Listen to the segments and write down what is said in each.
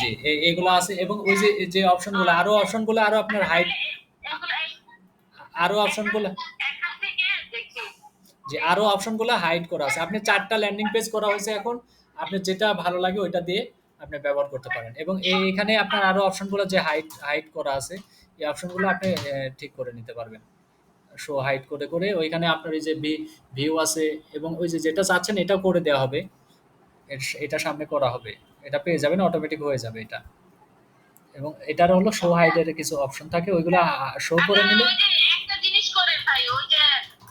জি, এগুলো আছে এবং ওই যে অপশনগুলো আরো আপনার হাইট আরো অপশনগুলো যে আরো অপশনগুলো হাইড করা আছে। আপনি 4টা ল্যান্ডিং পেজ করা হয়েছে এখন। আপনি যেটা ভালো লাগে ওইটা দিয়ে আপনি ব্যবহার করতে পারেন। এবং এখানে আপনার আরো অপশনগুলো যে হাইড করা আছে, এই অপশনগুলো আপনি ঠিক করে নিতে পারবেন। শো হাইড করে ওইখানে আপনার এই যে ভিউ আছে এবং ওই যে যেটা চাচ্ছেন এটাও করে দেওয়া হবে। এটা সামনে করা হবে। এটা পেয়ে যাবেন, অটোমেটিক হয়ে যাবে এটা। এবং এটার হলো শো হাইডের কিছু অপশন থাকে, ওইগুলো শো করে নিলে একটা জিনিস করে ভাই, ওই যে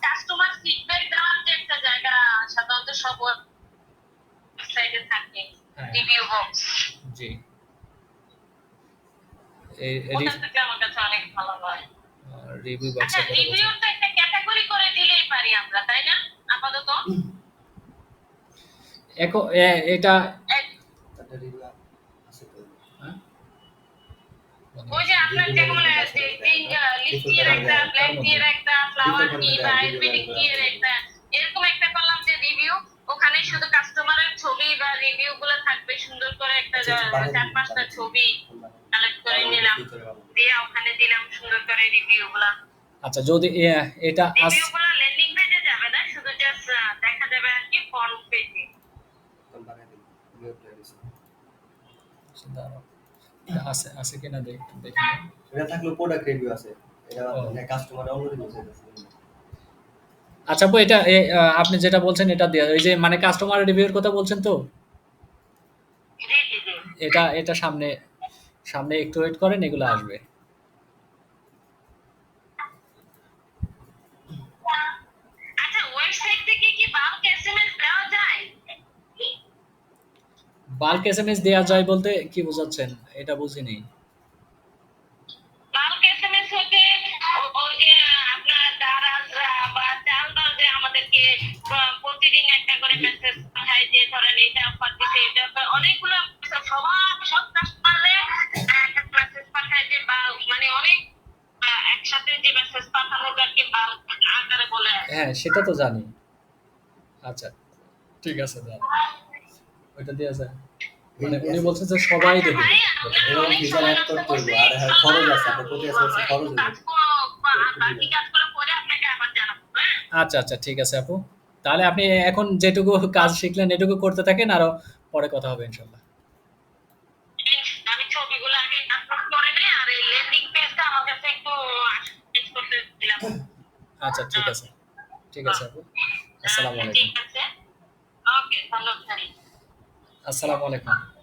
কাস্টমার ফিডব্যাক দেওয়ার যে একটা জায়গা সাধারণত সব ওয়েবসাইটে থাকে, রিভিউ বক্স। জি, ওটা থেকে আমার কাছে অনেক ভালো হয়। রিভিউ বক্সে করে রিভিউটা একটা ক্যাটাগরি করে দিলেই পারি আমরা, তাই না? আপাতত এটা ওই যে আপনার যেমন লিস্ট দিয়ে একটা, ব্ল্যাঙ্ক দিয়ে একটা, ফ্লাওয়ার কি বা আয়ুর্বেদিক কি এর একটা, এরকম একটা করলাম যে রিভিউ, ওখানে শুধু কাস্টমারের ছবি বা রিভিউ গুলো থাকবে, সুন্দর করে একটা 4-5টা ছবি কালেক্ট করে নিলাম, দিয়ে ওখানে দিলাম সুন্দর করে রিভিউ গুলা। আচ্ছা, যদি এটা রিভিউ গুলা ল্যান্ডিং পেজে যাবে না, শুধু জাস্ট দেখা যাবে আর কি ফ্রন্ট পেজে। আছে আছে কিনা দেখি। এটা থাকলে প্রোডাক্ট রিভিউ আছে, এটা মানে কাস্টমার অন্য রিভিউ আছে। আচ্ছা আপু, এটা আপনি যেটা বলছেন এটা দিয়ে ওই যে মানে কাস্টমার রিভিউর কথা বলছেন তো, এটা সামনে একটু ওয়েট করেন, এগুলো আসবে। আচ্ছা, ওয়েবসাইট থেকে কি বাল্ক এসএমএস দেওয়া যায়? বাল্ক এসএমএস দেওয়া যায় বলতে কি বোঝাচ্ছেন? এটা বুঝিনি। বাল্ক এসএমএস হতে ওই যে আপনার দারাজরা বা চালদার যে আমাদেরকে প্রতিদিন একটা করে মেসেজ পাঠায়, যে ধরেন এটা অফার দিতে, এটা অনেকগুলো সব কাস্টমারে একটা মেসেজ পাঠায়, যে বাল্ক মানে অনেক একসাথে যে মেসেজ পাঠানোটাকে বাল্ক আকারে বলে। হ্যাঁ, সেটা তো জানি। আচ্ছা, ঠিক আছে, জানি ওইটা দেওয়া যায়। মানে উনি বলছেন যে সবাই দেবে। এরকম ফিচার অ্যাড করতে হবে, আর হ্যাঁ খরচ আছে, আপনার প্রতি এসএমএস খরচ আছে। বাকি কাজগুলো করে আপনাকে আবার জানাবো। আচ্ছা আচ্ছা, ঠিক আছে আপু। তাহলে আপনি এখন যেটুকু কাজ শিখলেন এটুকু করতে থাকেন, আরো পরে কথা হবে ইনশাল্লাহ। আমি ছবিগুলো আগে আপলোড করে নেই, আর এই ল্যান্ডিং পেজটা আমার কাছে একটু চেঞ্জ করতে দিলাম। আচ্ছা, ঠিক আছে আপু। আসসালামু আলাইকুম। ঠিক আছে, ওকে, ধন্যবাদ। আসসালামু আলাইকুম।